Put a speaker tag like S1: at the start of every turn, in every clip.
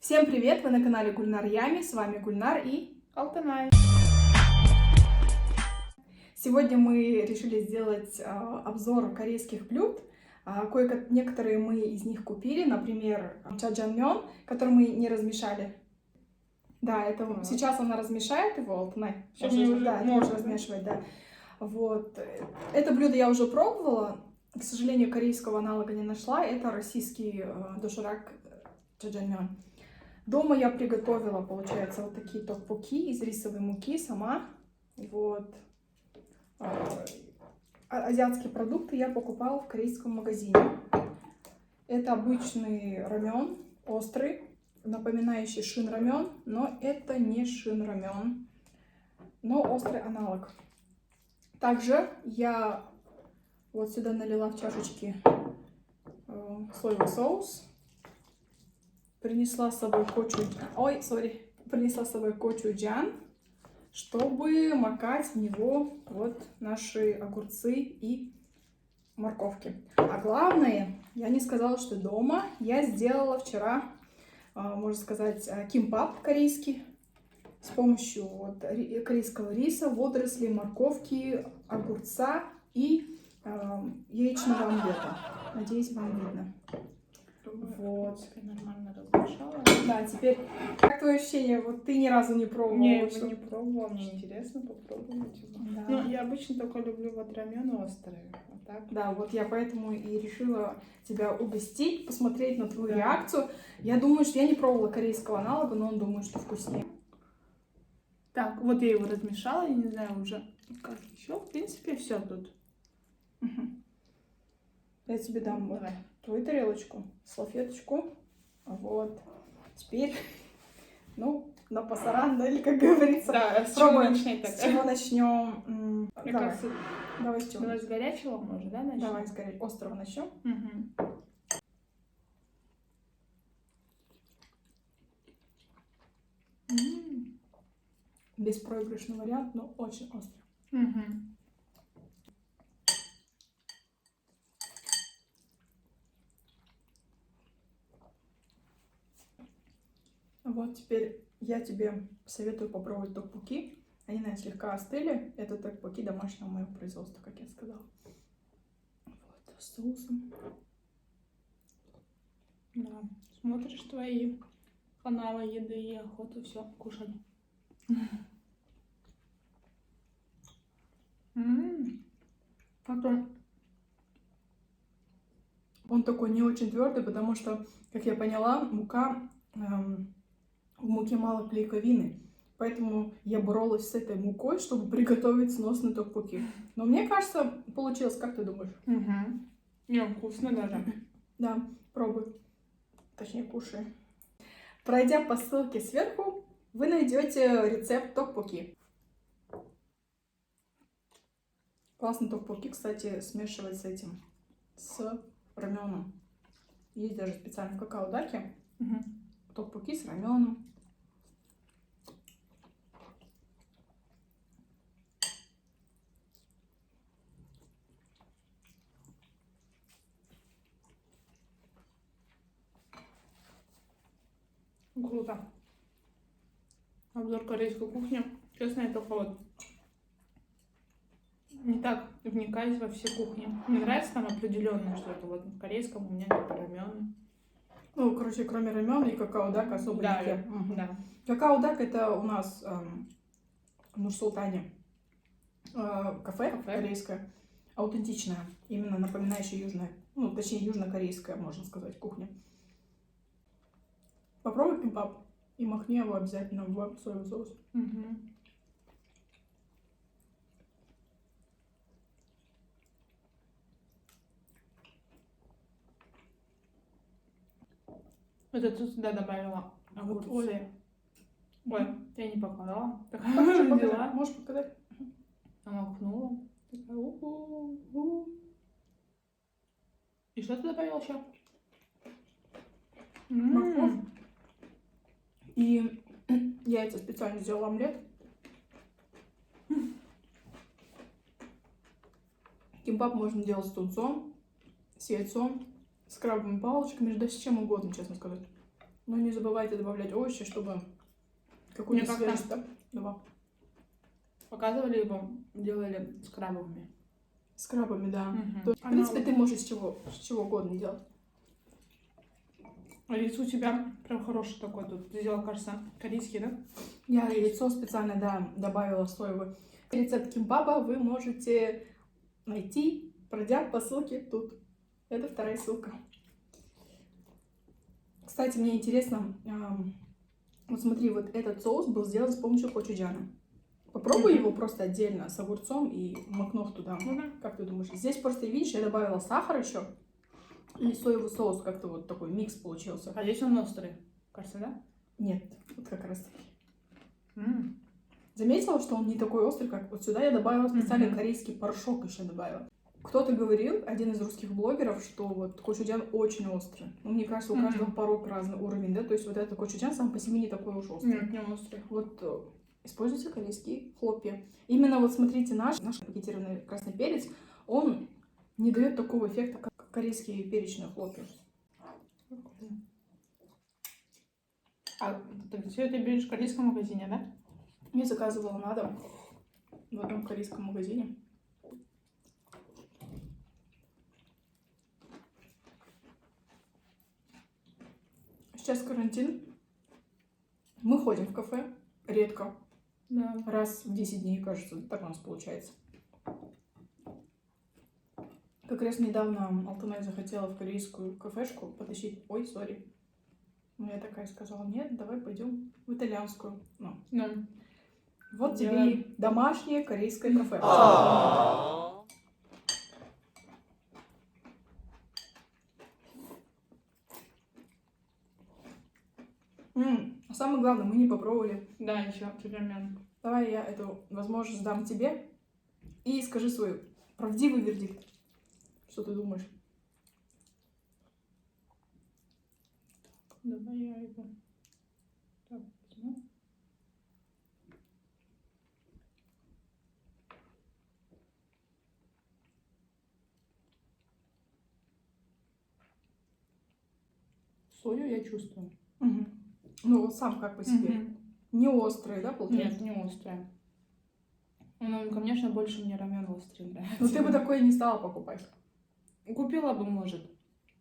S1: Всем привет! Вы на канале Гульнар Ями, с вами Гульнар и
S2: Алтынай.
S1: сегодня мы решили сделать обзор корейских блюд. Некоторые мы из них купили, например, чаджанмён, который мы не размешали. Да, это сейчас она размешает его, Алтынай.
S2: Сейчас мне уже
S1: да, это
S2: можно
S1: можно размешивать, да. Вот. Это блюдо я уже пробовала. К сожалению, корейского аналога не нашла. Это российский доширак чаджанмён. Дома я приготовила, получается, вот такие токбокки из рисовой муки сама. Вот. Азиатские продукты я покупала в корейском магазине. Это обычный рамен, острый, напоминающий шин рамен, но это не шин рамен, но острый аналог. Также я вот сюда налила в чашечки соевый соус. Принесла с собой кочуджан, чтобы макать в него вот наши огурцы и морковки. А главное, я не сказала, что дома я сделала вчера, можно сказать, кимбап корейский с помощью вот корейского риса, водорослей, морковки, огурца и яичного омлета. Надеюсь, вам видно. Вот.
S2: Нормально размешала.
S1: Да, теперь, как твои ощущения? Вот ты ни разу не пробовала.
S2: Не, его не пробовала, мне интересно попробовать его.
S1: Да.
S2: Ну, я обычно только люблю вот рамен острые. Вот так.
S1: Да, вот я поэтому и решила тебя угостить, посмотреть на твою
S2: Да.
S1: реакцию. Я думаю, что я не пробовала корейского аналога, но он думаю, что вкуснее.
S2: Так, вот я его размешала, я не знаю уже как еще. В принципе, все тут.
S1: Я тебе дам вот
S2: Давай.
S1: твою тарелочку, салфеточку. Вот. Теперь, ну, на пасаран, да, или как говорится.
S2: Да, с
S1: Пробуем.
S2: чего начать
S1: С чего начнем?
S2: Мне
S1: Давай.
S2: кажется,
S1: Давай с чего?
S2: давай с горячего можно, да, начнем?
S1: Давай с острова начнем.
S2: Угу.
S1: Беспроигрышный вариант, но очень острый.
S2: Угу.
S1: Вот теперь я тебе советую попробовать токбокки. Они, наверное, слегка остыли. Это токбокки домашнего моего производства, как я сказала. Вот, с соусом.
S2: Да, смотришь твои каналы еды и охоту, все, кушать.
S1: Потом он такой не очень твердый, потому что, как я поняла, в муке мало клейковины. Поэтому я боролась с этой мукой, чтобы приготовить сносные токбокки. Но мне кажется, получилось. Как ты думаешь?
S2: Угу. Не, вкусно даже.
S1: Да, пробуй. Точнее, кушай. Пройдя по ссылке сверху, вы найдете рецепт токбокки. Классно токбокки, кстати, смешивать с этим, с раменом. Есть даже специально в какао-даке токбокки с раменом.
S2: Круто. Обзор корейской кухни. Честно, я только вот не так вникаюсь во все кухни. Мне нравится там определенное что-то. Вот в корейском у меня типа рамен.
S1: Ну, короче, кроме рамен и какао-дака особо
S2: Да,
S1: не ем.
S2: да.
S1: Какао-дак это у нас в Нур-Султане кафе корейское, аутентичное, именно напоминающее южное, ну, точнее, южнокорейское, можно сказать, кухня. Попробуй кимбап и махни его обязательно в соевый соус.
S2: Угу. Это ты сюда добавила огурцы. Ой, я не показала. Такая взяла.
S1: Можешь показать?
S2: Намокнула. Такая уху. И что ты добавила еще?
S1: Морковь. И яйца специально сделала омлет. Кимбап можно делать с тунцом, с яйцом, с крабовыми палочками, да с чем угодно, честно сказать. Но не забывайте добавлять овощи, чтобы какую-то
S2: Мне как-то-
S1: свежесть, да? Давай.
S2: Показывали его, делали с крабовыми.
S1: С крабами, да.
S2: Мгм.
S1: То есть, в
S2: Она
S1: принципе,
S2: вот-
S1: ты можешь с чего угодно делать.
S2: Рис у тебя прям хороший такой тут. Ты сделала, кажется, корейский, да?
S1: Я яйцо специально, да, добавила соевый. Рецепт кимбаба вы можете найти, пройдя по ссылке тут. Это вторая ссылка. Кстати, мне интересно, вот смотри, вот этот соус был сделан с помощью кочуджана. Попробуй его просто отдельно с огурцом и макнув туда.
S2: Ну да.
S1: Как ты думаешь? Здесь просто, видишь, я добавила сахар еще и соевый соус, как-то вот такой микс получился.
S2: А здесь он острый, кажется, да?
S1: Нет, вот как раз таки.
S2: М.
S1: Заметила, что он не такой острый, как вот сюда я добавила специальный
S2: Мгм.
S1: корейский порошок еще добавила. Кто-то говорил, один из русских блогеров, что вот кочуджан очень острый. Ну, мне кажется, у
S2: Мгм.
S1: каждого порог разный уровень, да? То есть вот этот кочуджан сам по себе не такой уж острый.
S2: Нет, не острый.
S1: Вот используйте корейские хлопья. Именно вот смотрите, наш пакетированный красный перец, он не дает такого эффекта, как корейские перечные хлопья.
S2: А ты все это берешь в корейском магазине, да?
S1: Я заказывала на дом в одном корейском магазине. Сейчас карантин. Мы ходим в кафе редко.
S2: Да.
S1: Раз в 10 дней, кажется, так у нас получается. Как раз недавно Алтынай захотела в корейскую кафешку потащить. Ой, сори. Но я такая сказала, нет, давай пойдем в итальянскую. Ну,
S2: Да.
S1: вот тебе
S2: Делаем.
S1: и домашнее корейское кафе. А самое главное, мы не попробовали.
S2: Да, еще джульмен.
S1: Давай я эту возможность дам тебе. И скажи свой правдивый вердикт. Что ты думаешь?
S2: Давай я его так возьму. Сою я чувствую.
S1: Угу. Ну, вот сам как по себе.
S2: Мгм.
S1: Не острый, да, получается?
S2: Нет, не острая. Ну, конечно, больше мне рамен острый нравится.
S1: Ну, ты бы такое не стала покупать.
S2: Купила бы, может.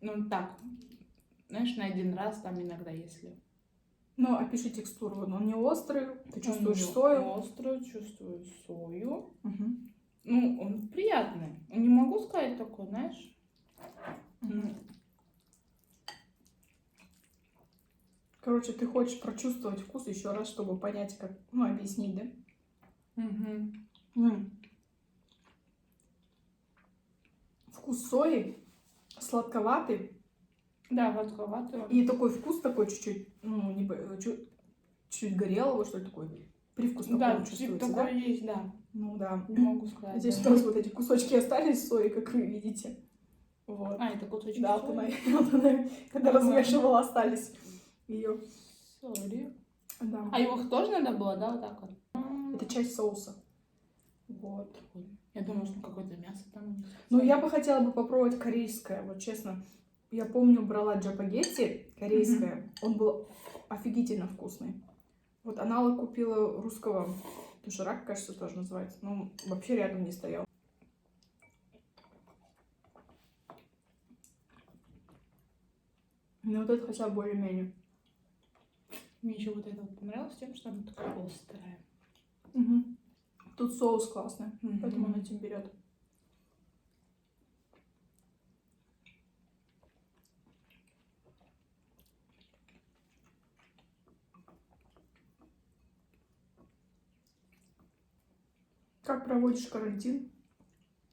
S2: Ну, так. Знаешь, на один раз там иногда, если.
S1: Ну, опиши текстуру. Вот он не острый, ты чувствуешь
S2: Он
S1: сою.
S2: острую, чувствую сою.
S1: Мгм.
S2: Ну, он приятный. Не могу сказать такой, знаешь.
S1: Мгм. Короче, ты хочешь прочувствовать вкус еще раз, чтобы понять, как, ну, объяснить, да?
S2: Угу.
S1: Вкус сои сладковатый.
S2: Да, сладковатый.
S1: И такой вкус такой чуть-чуть, ну, не, чуть горелого, что ли, такой. Привкус такой
S2: Да,
S1: чувствуется,
S2: такой
S1: да?
S2: есть, да.
S1: Ну, да.
S2: Не могу сказать.
S1: Здесь
S2: да.
S1: тоже вот эти кусочки остались сои, как вы видите. Вот.
S2: А, это кусочки
S1: Да,
S2: сои.
S1: когда размешивала, остались ее.
S2: Сори.
S1: Да.
S2: А его тоже надо было, да, вот так вот?
S1: Это часть соуса. Вот.
S2: Я думала, что какое-то мясо там у них.
S1: Ну, я бы хотела бы попробовать корейское, вот честно. Я помню, брала джапагетти корейское. Он был офигительно вкусный. Вот аналог купила русского доширак, кажется, тоже называется. Ну, вообще рядом не стоял. Ну, вот это хотя бы более-менее.
S2: Мне еще вот это вот понравилось тем, что она такая острая.
S1: Мгм. Тут соус классный,
S2: Мгм.
S1: поэтому он этим берет. Как проводишь карантин?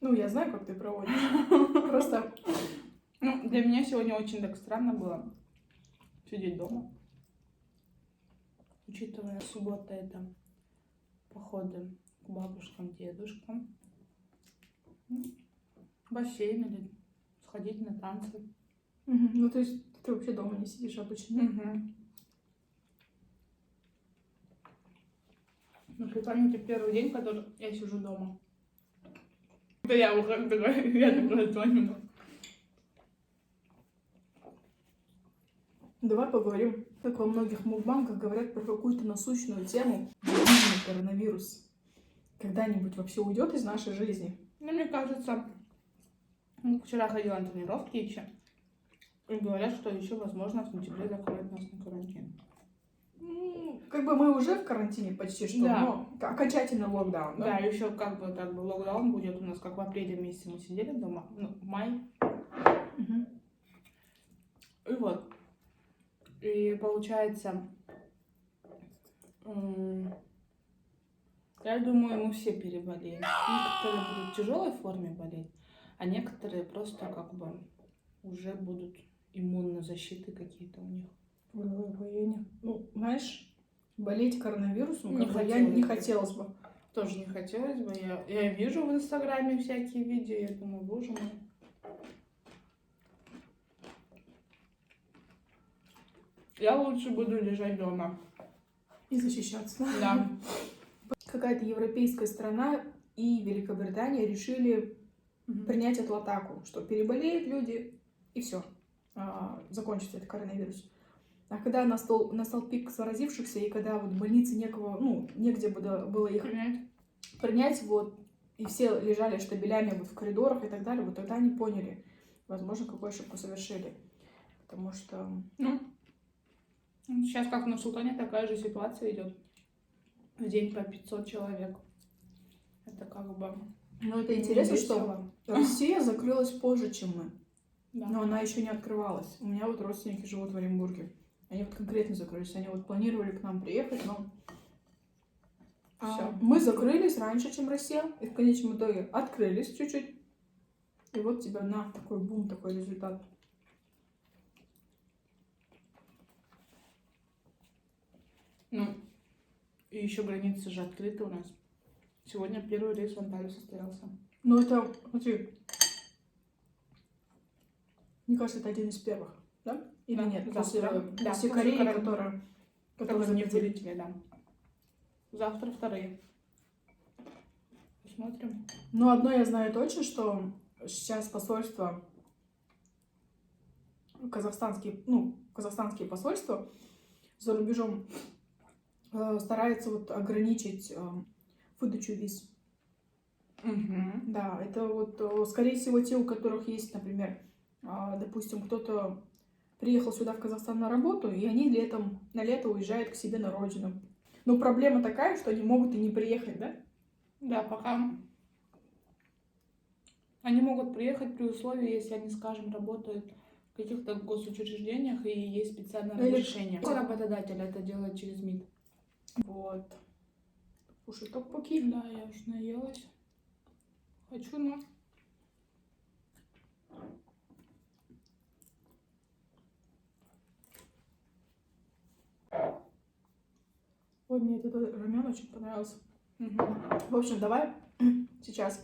S1: Ну, я знаю, как ты проводишь. Просто
S2: Ну, для меня сегодня очень так странно было сидеть дома. Учитывая, суббота это походы к бабушкам, дедушкам. Ну, в бассейн или сходить на танцы.
S1: Ну, то есть ты вообще дома не сидишь обычно?
S2: Угу. Ну, при памяти первый день, который я сижу дома. Это я ухожу, я такая звоню.
S1: Давай поговорим как во многих мукбангах говорят про какую-то насущную тему, дебильный коронавирус. Когда-нибудь вообще уйдет из нашей жизни?
S2: Ну, мне кажется, вчера ходила на тренировки еще, и говорят, что еще, возможно, в сентябре закроют нас на карантин.
S1: Как бы мы уже в карантине почти что,
S2: Да.
S1: но окончательный локдаун,
S2: Да, еще как бы локдаун будет у нас, как в апреле месяце мы сидели дома, ну, май.
S1: Мгм.
S2: И вот. И получается, я думаю, мы все переболеем. Некоторые будут в тяжелой форме болеть, а некоторые просто как бы уже будут иммунозащиты какие-то у них.
S1: Ну, знаешь, болеть коронавирусом
S2: Не
S1: как бы я
S2: хотелось
S1: не
S2: бы.
S1: хотелось бы.
S2: Тоже не хотелось бы. Я вижу в Инстаграме всякие видео, я думаю, боже мой. Я лучше буду лежать дома.
S1: И защищаться.
S2: Да.
S1: Какая-то европейская страна и Великобритания решили принять эту атаку, что переболеют люди, и все, закончится этот коронавирус. А когда настал пик заразившихся, и когда вот в больнице негде было их принять, вот, и все лежали штабелями вот в коридорах и так далее, вот тогда они поняли, возможно, какую ошибку совершили. Потому что...
S2: Сейчас как на Султане такая же ситуация идет. В день по 500 человек. Это как бы...
S1: Ну, это интересно, что Россия закрылась позже, чем мы.
S2: Да.
S1: Но она еще не открывалась. У меня вот родственники живут в Оренбурге. Они вот конкретно закрылись. Они вот планировали к нам приехать, но
S2: Всё.
S1: мы закрылись раньше, чем Россия. И в конечном итоге открылись чуть-чуть. И вот тебе на такой бум, такой результат.
S2: Ну, и еще границы же открыты у нас. Сегодня первый рейс в Анталию состоялся.
S1: Ну, это, смотри, мне кажется, это один из первых, да? Или
S2: Да,
S1: нет?
S2: завтра.
S1: После Кореи, которая
S2: не вылетели, да. Завтра вторые. Посмотрим.
S1: Ну, одно я знаю точно, что сейчас посольство, казахстанские посольства за рубежом стараются вот ограничить выдачу виз.
S2: Угу.
S1: Да, это вот, скорее всего, те, у которых есть, например, допустим, кто-то приехал сюда в Казахстан на работу, и они на лето уезжают к себе на родину. Но проблема такая, что они могут и не приехать, да?
S2: Да, пока они могут приехать при условии, если они, скажем, работают в каких-то госучреждениях и есть специальное разрешение. Работодатель это делает через МИД.
S1: Вот. Слушай, топ-поки.
S2: Да, я уж наелась. Хочу, но...
S1: Ой, мне этот рамен очень понравился.
S2: Угу.
S1: В общем, давай сейчас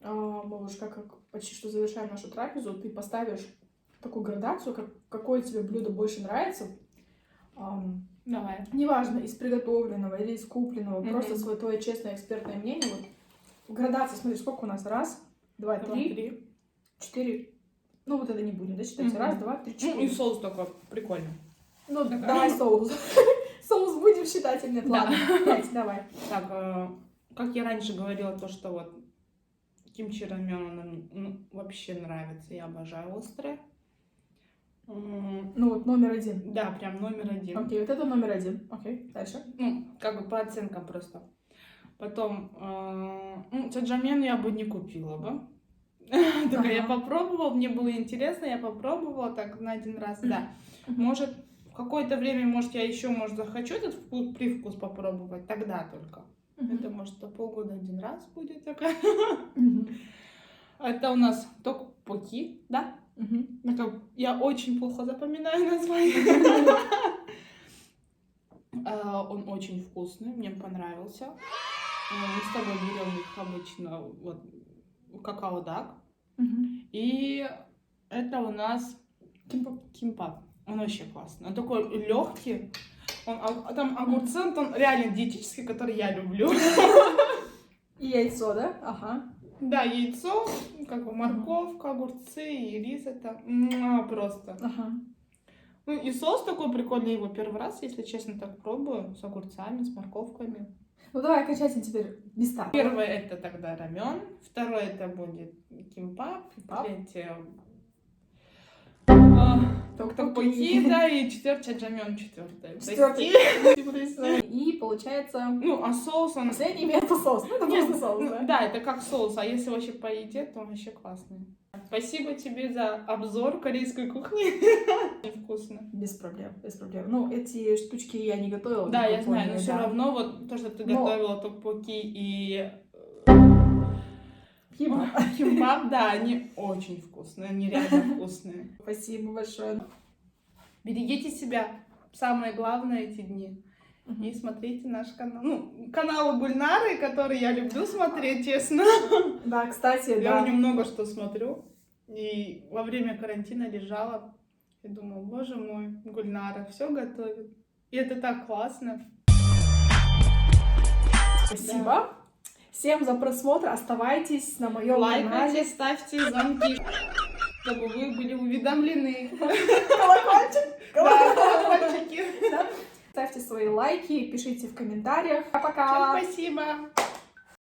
S1: мы уже как почти что завершаем нашу трапезу. Ты поставишь такую градацию, какое тебе блюдо больше нравится.
S2: Давай.
S1: Неважно, из приготовленного или из купленного, просто свое твое честное экспертное мнение. Вот. Градация, смотри, сколько у нас? Раз, два, три, 4. Ну, вот это не будем, да, считать? Раз, два, три, 4.
S2: Ну, и соус такой прикольный.
S1: Ну, давай соус. Соус будем считать или нет? Ладно, 5, давай.
S2: Так, как я раньше говорила, то, что вот кимчи рамен мне вообще нравится. Я обожаю острое.
S1: Ну, вот номер 1.
S2: Да, прям номер 1.
S1: Окей, вот это номер 1. Окей, дальше.
S2: Ну, как бы по оценкам просто. Потом, чаджамен я бы не купила бы. Только я попробовала, мне было интересно, я попробовала так на один раз, да. Может, в какое-то время, может, я еще, захочу этот привкус попробовать, тогда только. Это, может, за полгода один раз будет такая. Это у нас токпоки, да? Я очень плохо запоминаю название. Он очень вкусный, мне понравился. Мы с тобой берем их обычно вот какао-дак. И это у нас кимпап. Он вообще классный. Он такой легкий. Там огурцы, он реально диетический, который я люблю.
S1: И яйцо, да? Ага.
S2: Да, яйцо, как бы морковка, огурцы и рис. Это просто.
S1: Ага.
S2: Ну, и соус такой прикольный, его первый раз, если честно, так пробую, с огурцами, с морковками.
S1: Ну давай окончательно теперь места.
S2: Первое это тогда рамен, второе это будет кимпап,
S1: Кимпап.
S2: третье
S1: Токпокки.
S2: токпокки, да, и четвертое джамён, четвертое.
S1: Четвёртый.
S2: Прости.
S1: И получается
S2: Ну, а соус он...
S1: последний это соус. Ну это
S2: Нет,
S1: просто соус,
S2: ну,
S1: да?
S2: да, это как соус, а если вообще по еде, то он вообще классный. Спасибо тебе за обзор корейской кухни. Вкусно.
S1: Без проблем, без проблем. Ну, эти штучки я не готовила.
S2: Да,
S1: в
S2: я знаю, но
S1: Японии,
S2: все
S1: да.
S2: равно вот то, что ты
S1: Но-
S2: готовила токпокки и
S1: Кимпап.
S2: кимбап, да, они очень вкусные, они реально вкусные.
S1: Спасибо большое.
S2: Берегите себя, самое главное эти дни. И смотрите наш канал. Ну, канал Гульнары, который я люблю смотреть, честно.
S1: Да, кстати,
S2: Я
S1: да.
S2: у нее много что смотрю. И во время карантина лежала и думала, боже мой, Гульнара все готовит. И это так классно.
S1: Спасибо. Всем за просмотр. Оставайтесь на моем
S2: Лайкайте,
S1: канале.
S2: ставьте звонки, чтобы вы были уведомлены.
S1: Колокольчик.
S2: Да, колокольчики.
S1: Да. Ставьте свои лайки, пишите в комментариях.
S2: Всем
S1: Пока.
S2: спасибо.